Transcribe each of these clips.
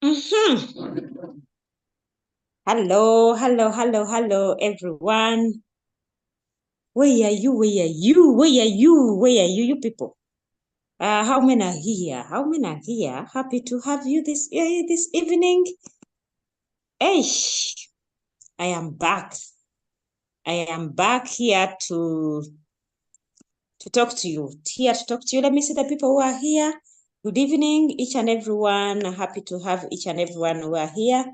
Mhm. Hello, hello, hello, hello, everyone. Where are you? Where are you? Where are you? Where are you, you people? How many are here? How many are here? Happy to have you this evening. Hey, I am back. I am back here to talk to you. Here to talk to you. Let me see the people who are here. Good evening, each and everyone. Happy to have each and everyone who are here.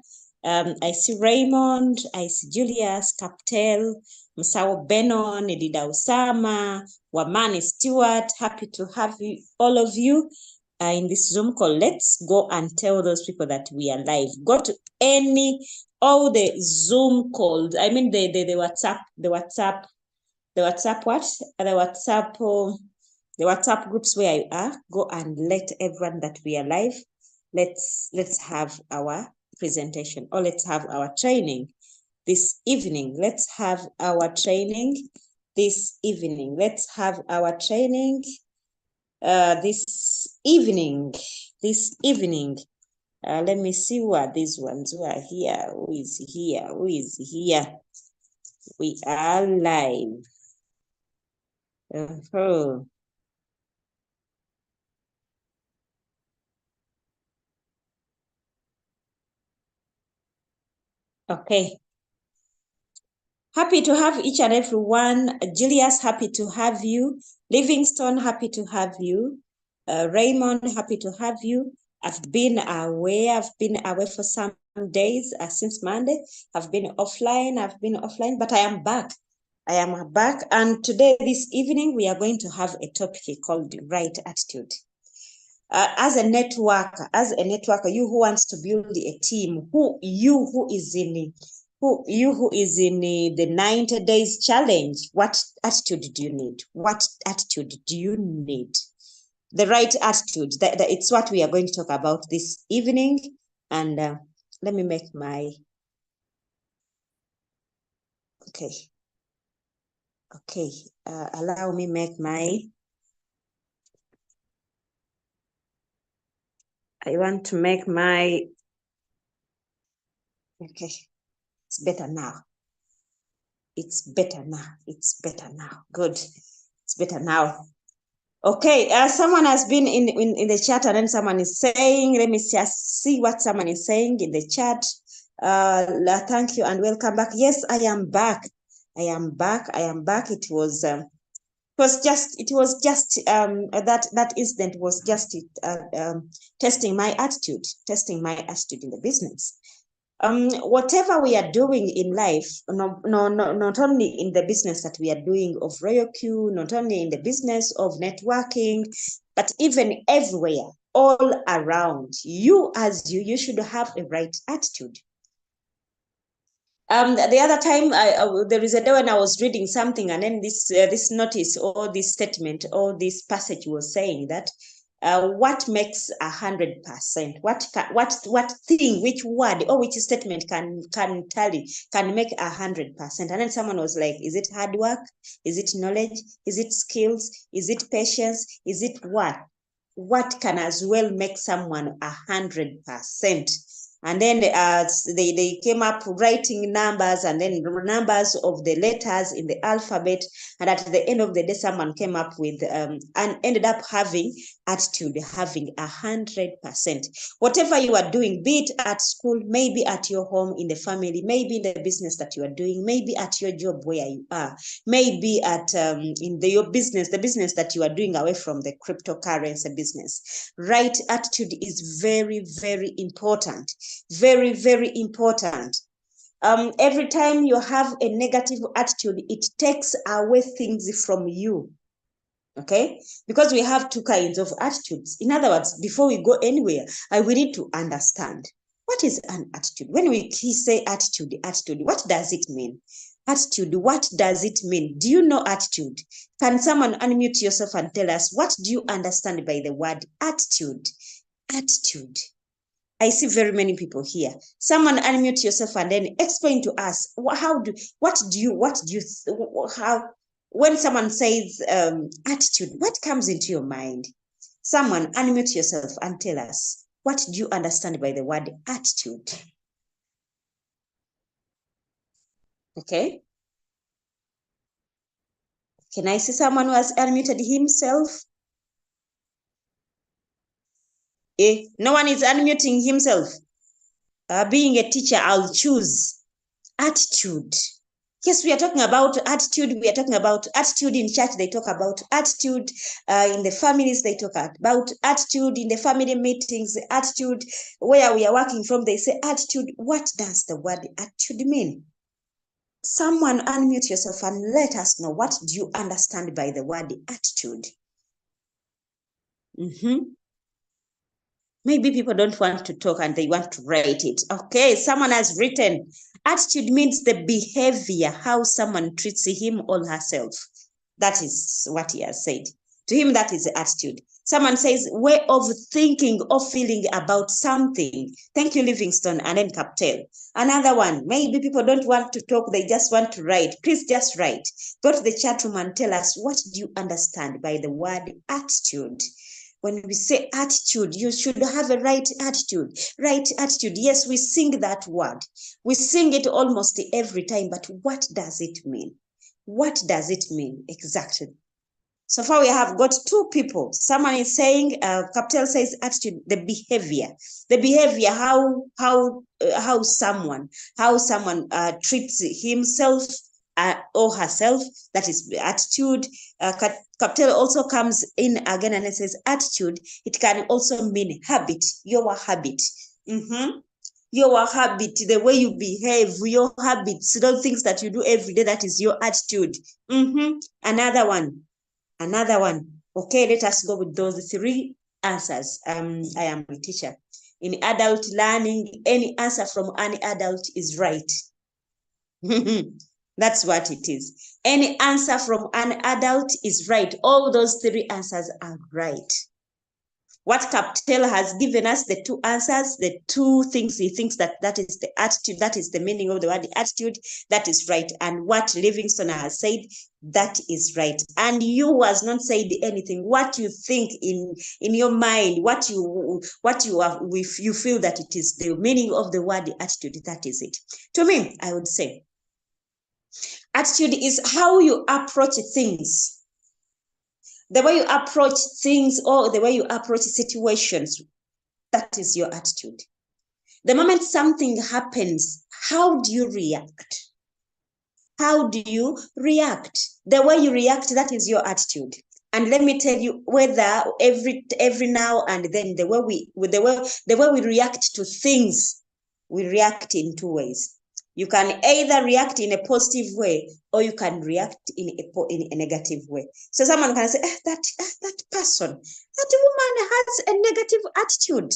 I see Raymond, I see Julius, Captel, Msao Benon, Edida Usama, Wamani Stewart. Happy to have you, all of you in this Zoom call. Let's go and tell those people that we are live. Go to all the Zoom calls. I mean the WhatsApp what? The WhatsApp groups where you are. Go and let everyone that we are live. Let's have our presentation, or let's have our training this evening. Let's have our training this evening. Let's have our training this evening. This evening. Let me see who are these ones who are here. Who is here? Who is here? We are live. Okay. Happy to have each and every one. Julius, happy to have you. Livingstone, happy to have you. Raymond, happy to have you. I've been away for some days since Monday. I've been offline, but I am back. I am back. And today, this evening, we are going to have a topic called right attitude. As a networker, you who wants to build a team, who is in the 90 days challenge, what attitude do you need? What attitude do you need? The right attitude. It's what we are going to talk about this evening. And let me make my, okay. Allow me make my, I want to make my, okay, it's better now. It's better now. Good. It's better now. Okay, someone has been in the chat, and then someone is saying, let me just see what someone is saying in the chat. Thank you and welcome back. Yes, I am back. It was just that incident was just testing my attitude in the business. Whatever we are doing in life, not only in the business that we are doing of RoyalQ, not only in the business of networking, but even everywhere, all around, you should have a right attitude. The other time, there is a day when I was reading something, and then this notice or this statement or this passage was saying that what makes 100%? What thing? Which word or which statement can make 100%? And then someone was like, "Is it hard work? Is it knowledge? Is it skills? Is it patience? Is it what? What can as well make someone 100%?" And then they came up writing numbers, and then numbers of the letters in the alphabet. And at the end of the day, someone came up with and ended up having attitude, having 100%. Whatever you are doing, be it at school, maybe at your home, in the family, maybe in the business that you are doing, maybe at your job where you are, maybe at your business, the business that you are doing away from the cryptocurrency business. Right attitude is very, very important. Very, very important. Every time you have a negative attitude, it takes away things from you. Okay, because we have two kinds of attitudes. In other words, before we go anywhere, we need to understand what is an attitude. When we say attitude, what does it mean? Attitude, what does it mean? Do you know attitude? Can someone unmute yourself and tell us, what do you understand by the word attitude? Attitude. I see very many people here. Someone unmute yourself and then explain to us when someone says attitude, what comes into your mind? Someone unmute yourself and tell us. What do you understand by the word attitude? Okay. Can I see someone who has unmuted himself? No one is unmuting himself. Being a teacher, I'll choose attitude. Yes, we are talking about attitude. We are talking about attitude in church. They talk about attitude in the families. They talk about attitude in the family meetings, attitude where we are working from. They say attitude. What does the word attitude mean? Someone unmute yourself and let us know, what do you understand by the word attitude? Maybe people don't want to talk and they want to write it. Okay, someone has written, attitude means the behavior, how someone treats him or herself. That is what he has said. To him, that is the attitude. Someone says, way of thinking or feeling about something. Thank you, Livingstone, and then Captel. Another one, maybe people don't want to talk, they just want to write. Please just write. Go to the chat room and tell us, what do you understand by the word attitude? When we say attitude, you should have a right attitude. Right attitude. Yes, we sing that word. We sing it almost every time, but what does it mean? What does it mean exactly? So far, we have got two people. Someone is saying, Captel says attitude, the behavior, how someone treats himself or herself. That is attitude. Captel also comes in again and it says attitude. It can also mean habit, your habit. Your habit, the way you behave, your habits, those things that you do every day, that is your attitude. Another one. Okay, let us go with those three answers. I am a teacher. In adult learning, any answer from any adult is right. That's what it is. Any answer from an adult is right. All those three answers are right. What Captel has given us, the two answers, the two things he thinks that is the attitude, that is the meaning of the word attitude, that is right. And what Livingstone has said, that is right. And you has not said anything. What you think in your mind, what you are, if you feel that it is the meaning of the word attitude, that is it. To me, I would say attitude is how you approach things. The way you approach things or the way you approach situations, that is your attitude. The moment something happens, how do you react? How do you react? The way you react, that is your attitude. And let me tell you, whether every now and then, the way we react to things, we react in two ways. You can either react in a positive way or you can react in a negative way. So someone can say, that person, that woman has a negative attitude.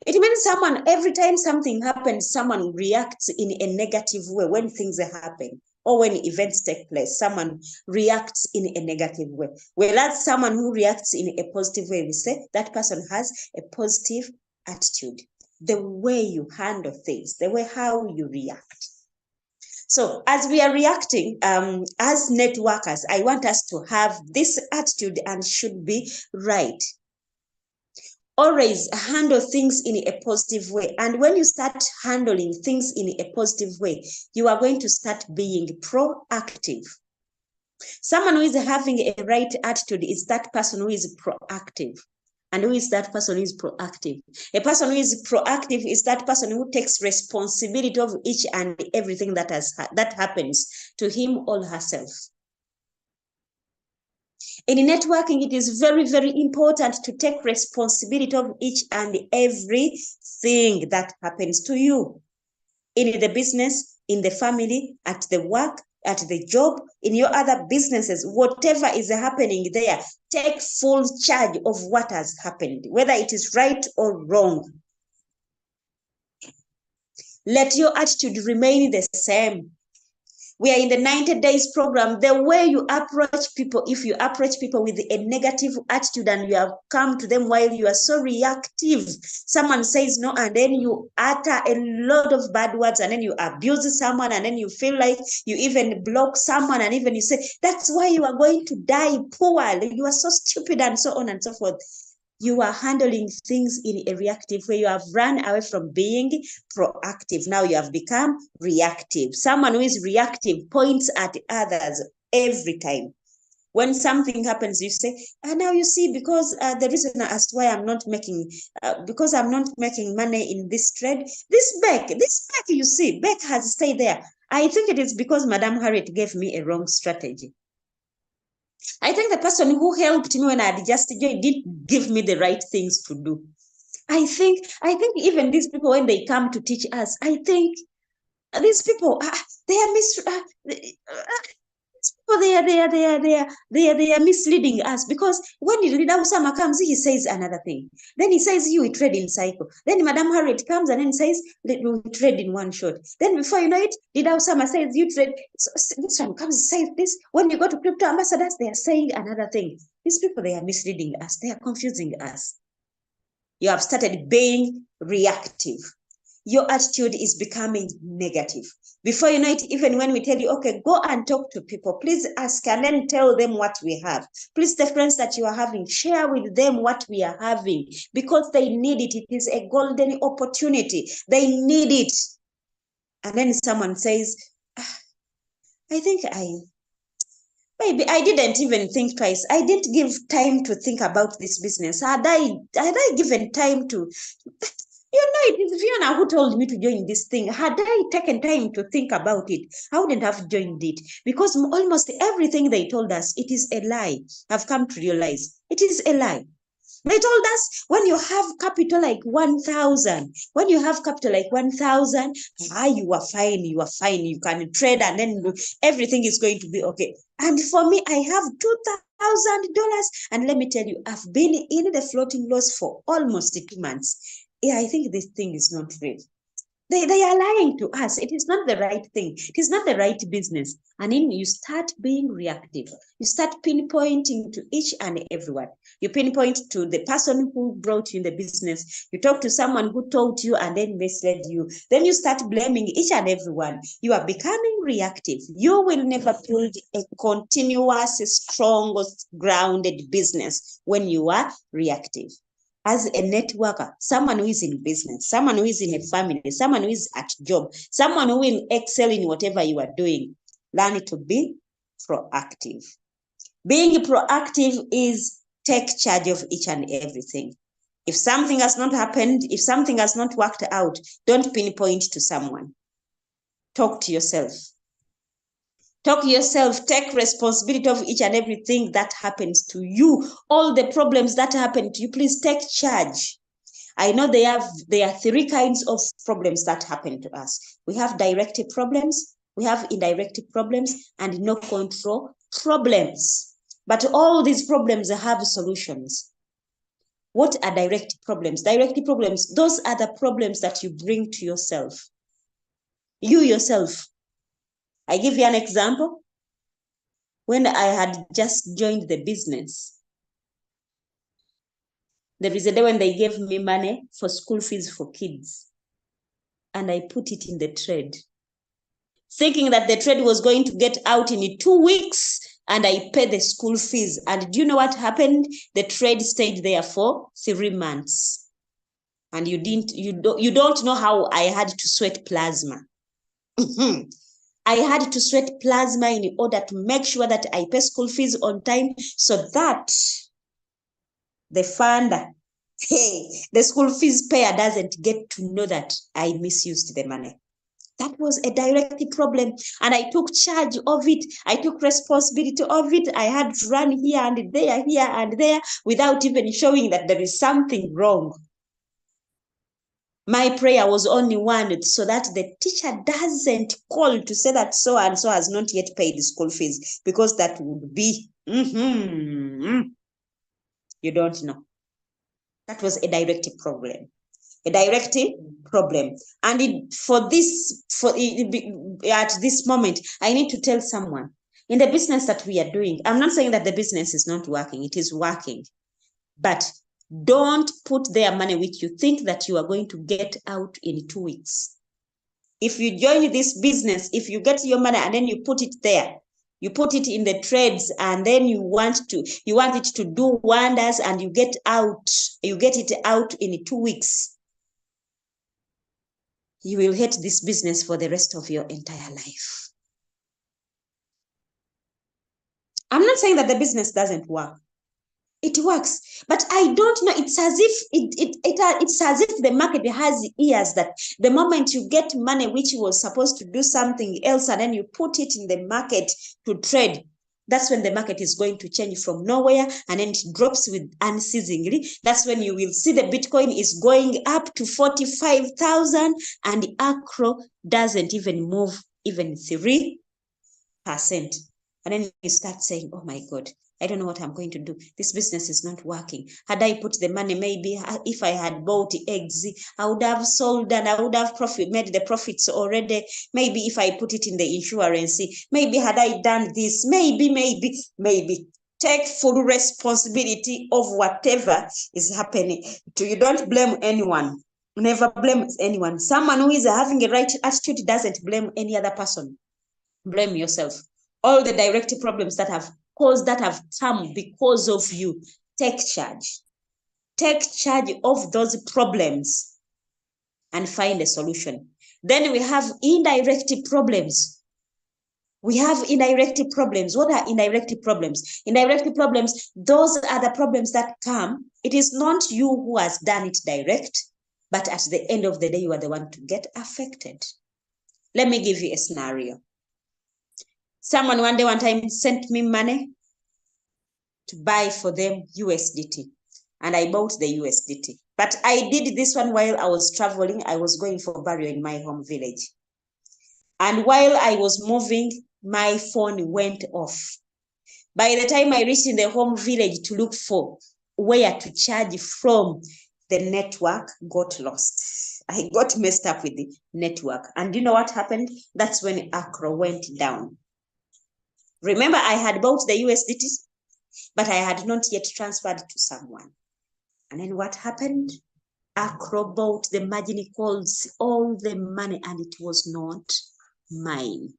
It means someone, every time something happens, someone reacts in a negative way when things happen or when events take place. Someone reacts in a negative way. Whereas someone who reacts in a positive way, we say that person has a positive attitude. The way you handle things, the way how you react. So as we are reacting, as networkers, I want us to have this attitude and should be right. Always handle things in a positive way. And when you start handling things in a positive way, you are going to start being proactive. Someone who is having a right attitude is that person who is proactive. And who is that person who is proactive? A person who is proactive is that person who takes responsibility of each and everything that happens to him or herself. In networking, it is very, very important to take responsibility of each and everything that happens to you. In the business, in the family, at the work, at the job, in your other businesses, whatever is happening there, take full charge of what has happened, whether it is right or wrong. Let your attitude remain the same. We are in the 90 days program. The way you approach people, if you approach people with a negative attitude and you have come to them while you are so reactive, someone says no, and then you utter a lot of bad words, and then you abuse someone, and then you feel like you even block someone, and even you say, that's why you are going to die poor, you are so stupid, and so on and so forth. You are handling things in a reactive way. You have run away from being proactive. Now you have become reactive. Someone who is reactive points at others every time. When something happens, you say, now you see, because the reason as to why I'm not making, because I'm not making money in this trade, this Beck, you see, Beck has stayed there. I think it is because Madam Harriet gave me a wrong strategy. I think the person who helped me when I had just joined didn't give me the right things to do. I think even these people, when they come to teach us, I think these people, they are they are misleading us, because when Leader Osama comes, he says another thing. Then he says you trade in cycle. Then Madam Harriet comes and then says we trade in one shot. Then before you know it, Leader Osama says you trade. So this one comes and says this. When you go to crypto ambassadors, they are saying another thing. These people, they are misleading us. They are confusing us. You have started being reactive. Your attitude is becoming negative. Before you know it, even when we tell you, okay, go and talk to people, please ask and then tell them what we have. Please, the friends that you are having, share with them what we are having, because they need it. It is a golden opportunity. They need it. And then someone says, I think maybe I didn't even think twice. I didn't give time to think about this business. Had I given time to... You know, it is Fiona who told me to join this thing. Had I taken time to think about it, I wouldn't have joined it, because almost everything they told us, it is a lie. I've come to realize it is a lie. They told us when you have capital like 1,000, when you have capital like 1,000, you are fine, you can trade, and then everything is going to be okay. And for me, I have $2,000, and let me tell you, I've been in the floating loss for almost 2 months. Yeah, I think this thing is not real. They are lying to us. It is not the right thing. It is not the right business. And then you start being reactive. You start pinpointing to each and everyone. You pinpoint to the person who brought you in the business. You talk to someone who taught you and then misled you. Then you start blaming each and everyone. You are becoming reactive. You will never build a continuous, strong, grounded business when you are reactive. As a networker, someone who is in business, someone who is in a family, someone who is at job, someone who will excel in whatever you are doing, learn to be proactive. Being proactive is take charge of each and everything. If something has not happened, if something has not worked out, don't pinpoint to someone. Talk to yourself. Talk to yourself, take responsibility of each and everything that happens to you. All the problems that happen to you, please take charge. I know there are 3 kinds of problems that happen to us. We have direct problems, we have indirect problems, and no control problems. But all these problems have solutions. What are direct problems? Direct problems, those are the problems that you bring to yourself. You yourself. I give you an example. When I had just joined the business, there is a day when they gave me money for school fees for kids, and I put it in the trade, thinking that the trade was going to get out in 2 weeks, and I paid the school fees. And do you know what happened? The trade stayed there for 3 months. And you don't know how I had to sweat plasma. I had to sweat plasma in order to make sure that I pay school fees on time, so that the funder, the school fees payer, doesn't get to know that I misused the money. That was a direct problem, and I took charge of it. I took responsibility of it. I had to run here and there without even showing that there is something wrong. My prayer was only one, so that the teacher doesn't call to say that so and so has not yet paid the school fees, because that would be, you don't know. That was a direct problem. A direct problem. And at this moment, I need to tell someone, in the business that we are doing, I'm not saying that the business is not working, it is working, but don't put their money which you think that you are going to get out in 2 weeks. If you join this business, if you get your money and then you put it there, You put it in the trades, and then you want it to do wonders, and you get it out in 2 weeks. You will hate this business for the rest of your entire life. I'm not saying that the business doesn't work. It works, but I don't know. It's as if it's as if the market has ears, that the moment you get money which was supposed to do something else, and then you put it in the market to trade, that's when the market is going to change from nowhere, and then it drops with unceasingly. That's when you will see the Bitcoin is going up to 45,000, and the Acro doesn't even move even 3%. And then you start saying, oh my God, I don't know what I'm going to do. This business is not working. Had I put the money, maybe if I had bought eggs, I would have sold and I would have made the profits already. Maybe if I put it in the insurance, maybe had I done this, maybe. Take full responsibility of whatever is happening. You don't blame anyone. Never blame anyone. Someone who is having a right attitude doesn't blame any other person. Blame yourself. All the direct problems that have come because of you, take charge. Take charge of those problems and find a solution. Then we have indirect problems. We have indirect problems. What are indirect problems? Indirect problems, those are the problems that come. It is not you who has done it direct, but at the end of the day, you are the one to get affected. Let me give you a scenario. Someone one time sent me money to buy for them USDT, and I bought the USDT. But I did this one while I was traveling. I was going for burial in my home village. And while I was moving, my phone went off. By the time I reached in the home village to look for where to charge from, the network got lost. I got messed up with the network. And you know what happened? That's when Acro went down. Remember, I had bought the USDTs, but I had not yet transferred to someone. And then what happened? Acro bought the margin calls, all the money, and it was not mine.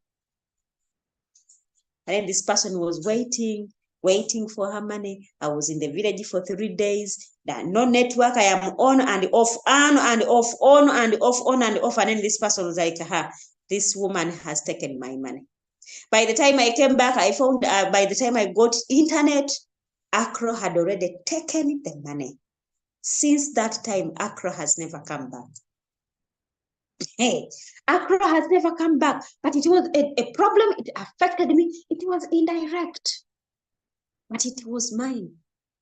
And then this person was waiting for her money. I was in the village for 3 days. No network. I am on and off, on and off, on and off, on and off. And then this person was like, this woman has taken my money. By the time I came back, I found, by the time I got internet, Acro had already taken the money. Since that time, Acro has never come back. Hey, Acro has never come back, but it was a problem. It affected me. It was indirect, but it was mine.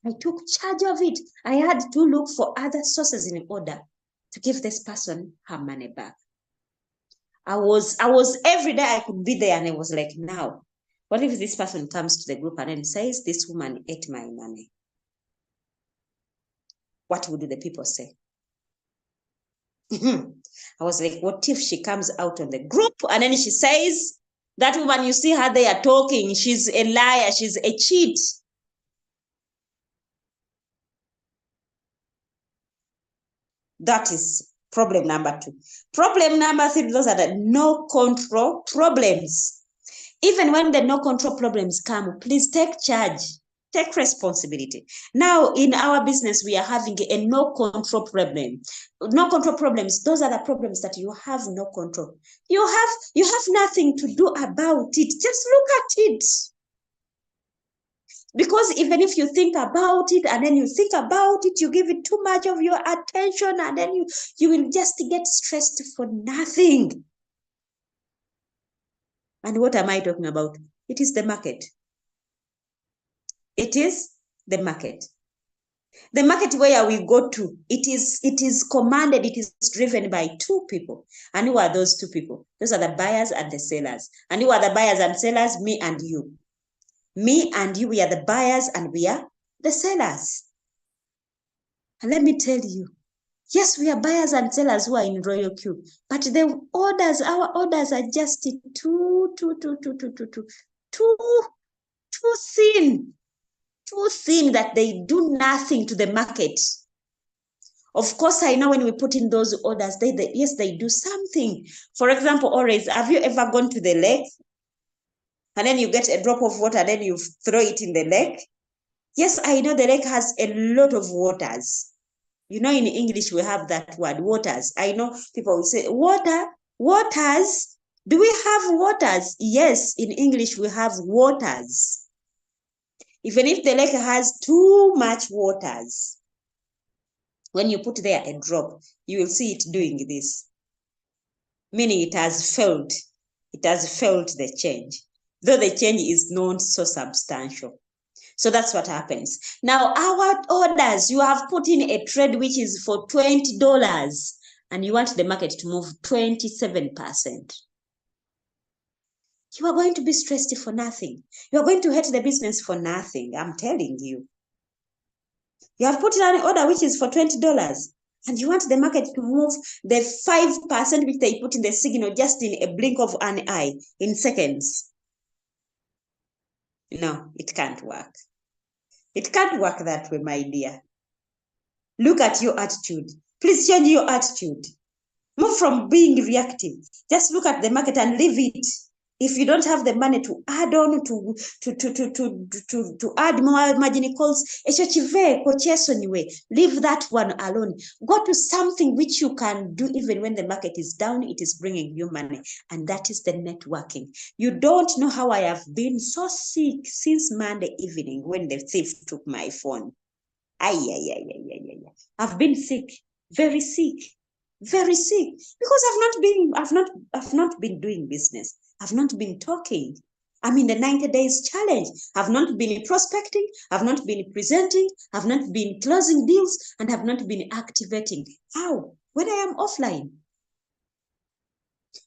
I took charge of it. I had to look for other sources in order to give this person her money back. I was every day I could be there, and I was like, now, what if this person comes to the group and then says, this woman ate my money? What would the people say? I was like, what if she comes out on the group and then she says, that woman, you see her there talking, she's a liar, she's a cheat. That is problem number 2. Problem number 3, those are the no control problems. Even when the no control problems come, please take charge. Take responsibility. Now, in our business, we are having a no control problem. No control problems, those are the problems that you have no control. You have nothing to do about it. Just look at it. Because even if you think about it, and then you think about it, you give it too much of your attention, and then you will just get stressed for nothing. And what am I talking about? It is the market. It is the market. The market where we go to, it is commanded, it is driven by 2 people. And who are those 2 people? Those are the buyers and the sellers. And who are the buyers and sellers? Me and you. Me and you, we are the buyers and we are the sellers. And let me tell you, yes, we are buyers and sellers who are in royal queue, but the orders, our orders are just too thin. Too thin that they do nothing to the market. Of course, I know when we put in those orders, yes, they do something. For example, always, have you ever gone to the lake and then you get a drop of water, then you throw it in the lake. Yes, I know the lake has a lot of waters. You know, in English, we have that word, waters. I know people will say, waters. Do we have waters? Yes, in English, we have waters. Even if the lake has too much waters, when you put there a drop, you will see it doing this, meaning it has felt the change, though the change is not so substantial. So that's what happens. Now, our orders, you have put in a trade which is for $20 and you want the market to move 27%. You are going to be stressed for nothing. You are going to hate the business for nothing. I'm telling you. You have put in an order which is for $20 and you want the market to move the 5% which they put in the signal just in a blink of an eye, in seconds. No, it can't work. It can't work that way, my dear. Look at your attitude. Please change your attitude. Move from being reactive. Just look at the market and leave it. If you don't have the money to add on to add more margin calls, leave that one alone. Go to something which you can do even when the market is down, it is bringing you money. And that is the networking. You don't know how I have been so sick since Monday evening when the thief took my phone. I've been sick, very sick, because I've not been doing business. I've not been talking. I'm in the 90 days challenge. I've not been prospecting. I've not been presenting. I've not been closing deals, and I've not been activating. How? When I am offline.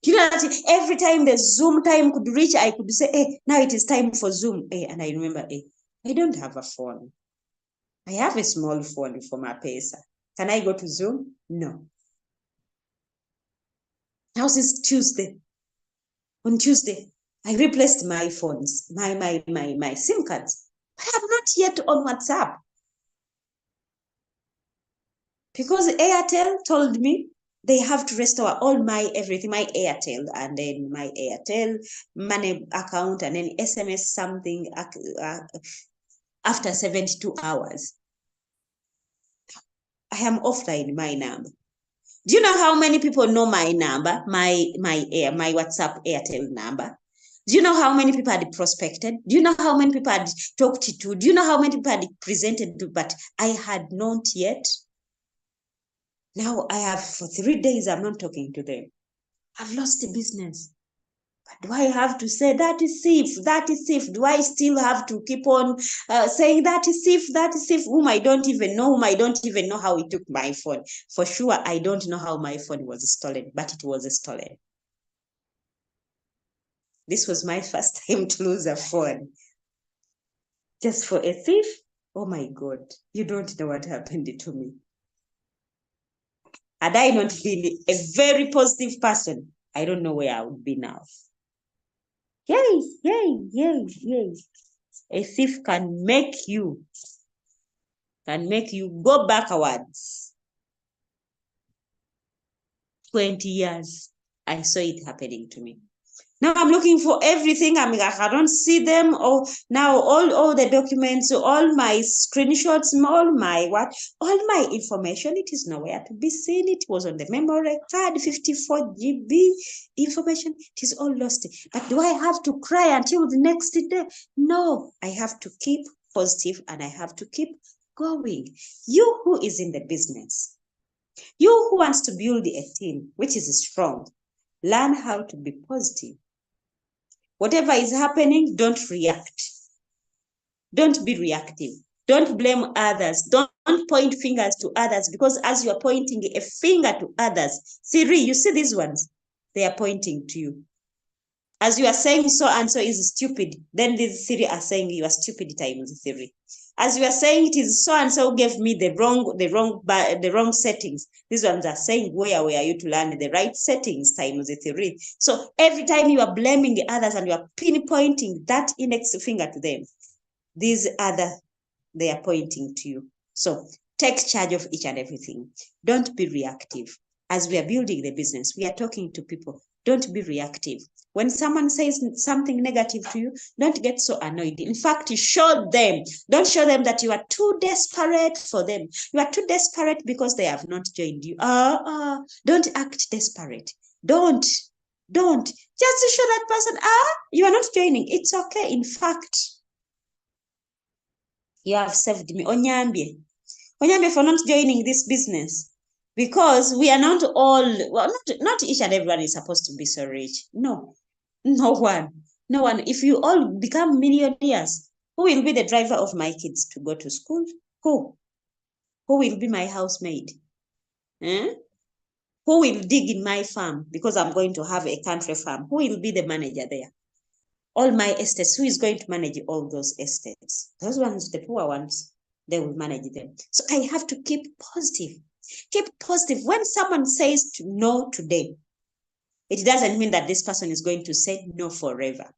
You know that every time the Zoom time could reach, I could say, hey, now it is time for Zoom. Hey, and I remember, hey, I don't have a phone. I have a small phone for my pesa. Can I go to Zoom? No. Now since Tuesday. On Tuesday, I replaced my phones, my SIM cards. But I'm not yet on WhatsApp. Because Airtel told me they have to restore all my everything, my Airtel, and then my Airtel money account, and then SMS something after 72 hours. I am offline my number. Do you know how many people know my number, my WhatsApp Airtel number? Do you know how many people had prospected? Do you know how many people had talked to? Do you know how many people had presented to? But I had not yet. Now I have, for 3 days, I'm not talking to them. I've lost the business. But do I have to say that is thief? That is thief. Do I still have to keep on saying that is thief? That is thief. Whom I don't even know how he took my phone. For sure, I don't know how my phone was stolen, but it was stolen. This was my first time to lose a phone. Just for a thief? Oh my God, you don't know what happened to me. Had I not been a very positive person, I don't know where I would be now. Yay. A thief can make you go backwards. 20 years, I saw it happening to me. Now I'm looking for everything. I mean, I don't see them. Oh, now all the documents, all my screenshots, all my information, it is nowhere to be seen. It was on the memory card, 54 GB information. It is all lost. But do I have to cry until the next day? No, I have to keep positive and I have to keep going. You who is in the business, you who wants to build a team which is strong, learn how to be positive. Whatever is happening, don't react. Don't be reactive. Don't blame others. Don't point fingers to others, because as you are pointing a finger to others, Siri, you see these ones? They are pointing to you. As you are saying so and so is stupid, then these Siri are saying you are stupid times Siri. As you are saying it is so and so gave me the wrong settings, these ones are saying where were you to learn the right settings times 3. So every time you are blaming the others and you are pinpointing that index finger to them, these other, they are pointing to you. So take charge of each and everything. Don't be reactive. As we are building the business, we are talking to people. Don't be reactive. When someone says something negative to you, don't get so annoyed. In fact, show them. Don't show them that you are too desperate for them. You are too desperate because they have not joined you. Don't act desperate. Don't. Just to show that person, you are not joining. It's okay. In fact, you have saved me. Onyambie for not joining this business. Because we are not all, well, not each and everyone is supposed to be so rich. No one. If you all become millionaires, who will be the driver of my kids to go to school? Who will be my housemaid? Who will dig in my farm because I'm going to have a country farm? Who will be the manager there? All my estates, who is going to manage all those estates? Those ones, the poor ones, they will manage them. So I have to keep positive. Keep positive. When someone says no today, it doesn't mean that this person is going to say no forever.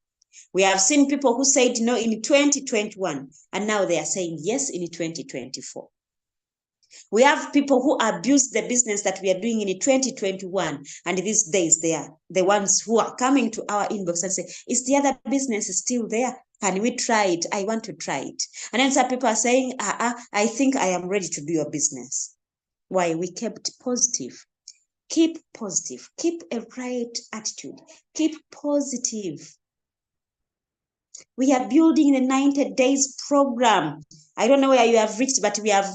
We have seen people who said no in 2021, and now they are saying yes in 2024. We have people who abuse the business that we are doing in 2021, and these days they are the ones who are coming to our inbox and say, is the other business still there? Can we try it? I want to try it. And then some people are saying, I think I am ready to do your business. Why? We kept positive. Keep positive. Keep a right attitude. Keep positive. We are building the 90 days program. I don't know where you have reached, but we are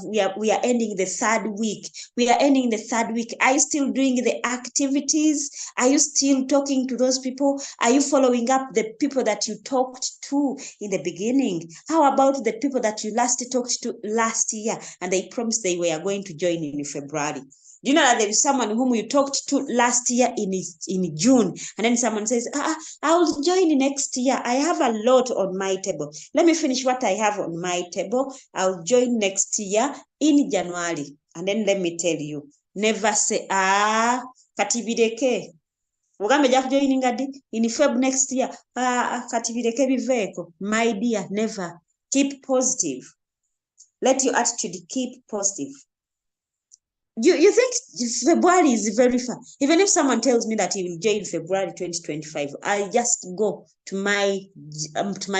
ending the third week. We are ending the third week. Are you still doing the activities? Are you still talking to those people? Are you following up the people that you talked to in the beginning? How about the people that you last talked to last year and they promised they were going to join in February? Do you know that there is someone whom you talked to last year in June, and then someone says, I'll join next year. I have a lot on my table. Let me finish what I have on my table. I'll join next year in January. And then let me tell you, never say, katibideke. Ugambe jaku joining in Feb next year. Katibideke biveko. My dear, never. Keep positive. Let your attitude keep positive. You think February is very far? Even if someone tells me that he will join February 2025, I just go to my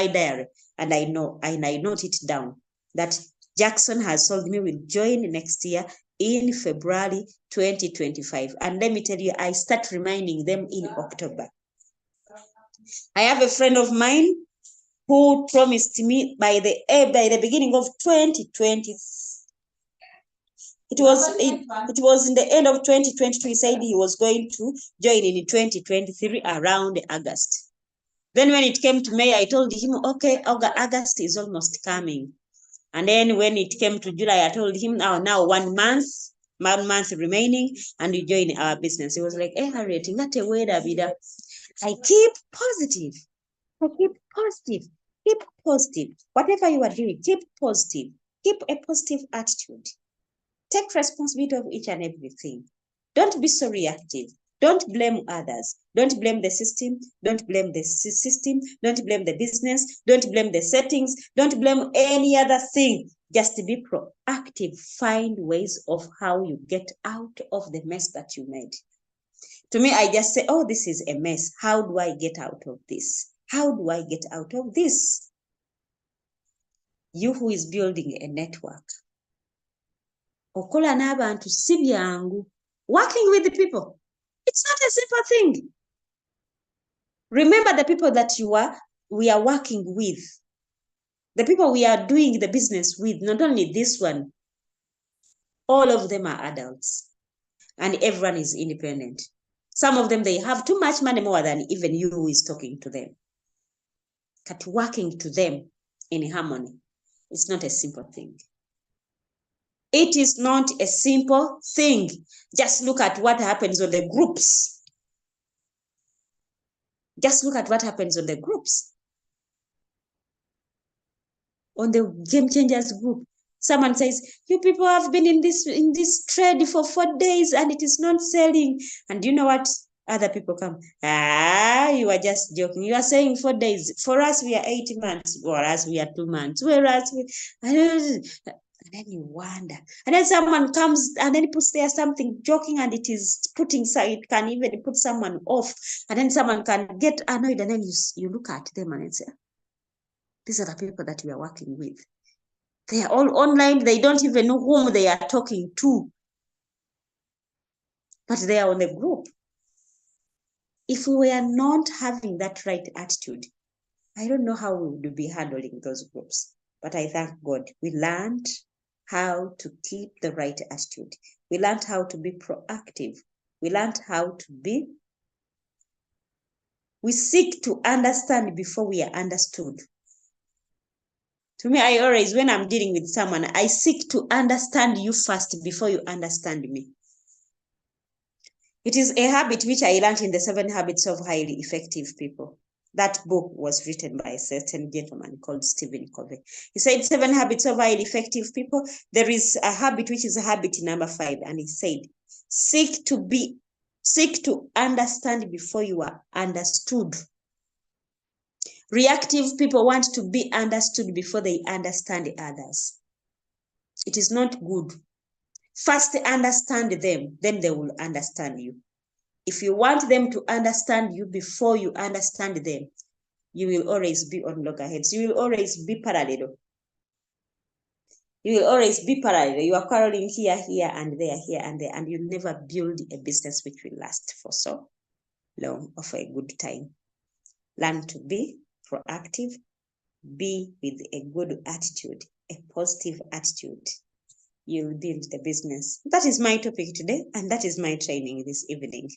diary and I note it down that Jackson has told me will join next year in February 2025. And let me tell you, I start reminding them in October. I have a friend of mine who promised me by the beginning of 2020. It was in the end of 2022. He said he was going to join in 2023 around August. Then when it came to May, I told him, okay, August is almost coming. And then when it came to July, I told him now 1 month remaining, and you join our business. He was like, hey, Harriet, not a word, Abida. I keep positive. Keep positive. Keep positive. Whatever you are doing, keep positive. Keep a positive attitude. Take responsibility of each and everything. Don't be so reactive. Don't blame others. Don't blame the system. Don't blame the system. Don't blame the business. Don't blame the settings. Don't blame any other thing. Just be proactive. Find ways of how you get out of the mess that you made. To me, I just say, oh, this is a mess. How do I get out of this? How do I get out of this? You who is building a network, okola n'abantu si byangu. Working with the people, it's not a simple thing. Remember the people that we are working with, the people we are doing the business with, not only this one, all of them are adults and everyone is independent. Some of them, they have too much money, more than even you who is talking to them. But working to them in harmony, it's not a simple thing. It is not a simple thing. Just look at what happens on the groups. Just look at what happens on the groups. On the Game Changers group, someone says, you people have been in this trade for 4 days and it is not selling. And you know what? Other people come, you are just joking. You are saying 4 days. For us, we are 8 months. For us, we are 2 months. Whereas And then you wonder. And then someone comes and then puts there something joking and it is putting, it can even put someone off. And then someone can get annoyed and then you look at them and say, these are the people that we are working with. They are all online. They don't even know whom they are talking to. But they are on the group. If we were not having that right attitude, I don't know how we would be handling those groups. But I thank God we learned how to keep the right attitude. We learned how to be proactive. We learned how to be. We seek to understand before we are understood. To me, I always, when I'm dealing with someone, I seek to understand you first before you understand me. It is a habit which I learned in the 7 Habits of Highly Effective People. That book was written by a certain gentleman called Stephen Covey. He said 7 Habits of Highly Effective People. There is a habit which is a habit number 5. And he said, seek to understand before you are understood. Reactive people want to be understood before they understand others. It is not good. First understand them, then they will understand you. If you want them to understand you before you understand them, you will always be on loggerheads. You will always be parallel. You will always be parallel. You are quarreling here, and there, and you'll never build a business which will last for so long or for a good time. Learn to be proactive. Be with a good attitude, a positive attitude. You'll build the business. That is my topic today, and that is my training this evening.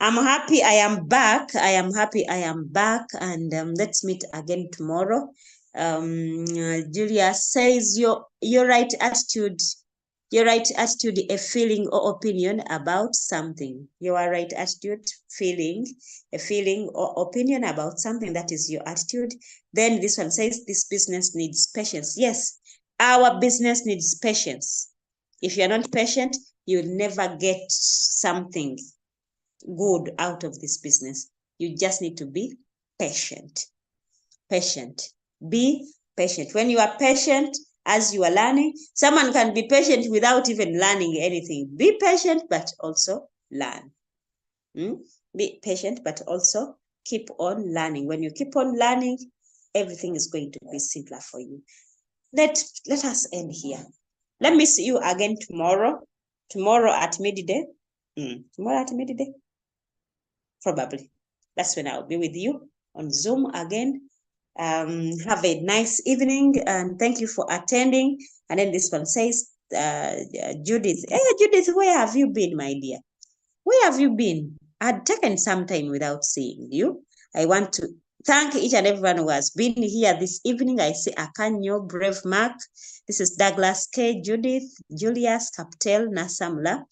I'm happy I am back. I am happy I am back, and let's meet again tomorrow. Julia says your right attitude, a feeling or opinion about something. Your right attitude, a feeling or opinion about something, that is your attitude. Then this one says this business needs patience. Yes, our business needs patience. If you're not patient, you'll never get something good out of this business. You just need to be patient. Be patient. When you are patient, as you are learning, someone can be patient without even learning anything. Be patient, but also learn. Be patient, but also keep on learning. When you keep on learning, everything is going to be simpler for you. Let us end here. Let me see you again tomorrow. Tomorrow at midday. Tomorrow at midday. Probably. That's when I'll be with you on Zoom again. Have a nice evening and thank you for attending. And then this one says, Judith. Hey, Judith, where have you been, my dear? Where have you been? I'd taken some time without seeing you. I want to thank each and everyone who has been here this evening. I see Akanyo, Brave Mark. This is Douglas K, Judith, Julius, Captel, Nasamla,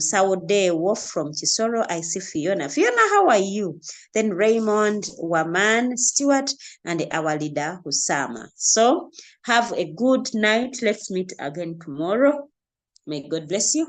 Saude Wolf from Chisoro. I see Fiona. Fiona, how are you? Then Raymond, Waman, Stewart, and our leader, Husama. So have a good night. Let's meet again tomorrow. May God bless you.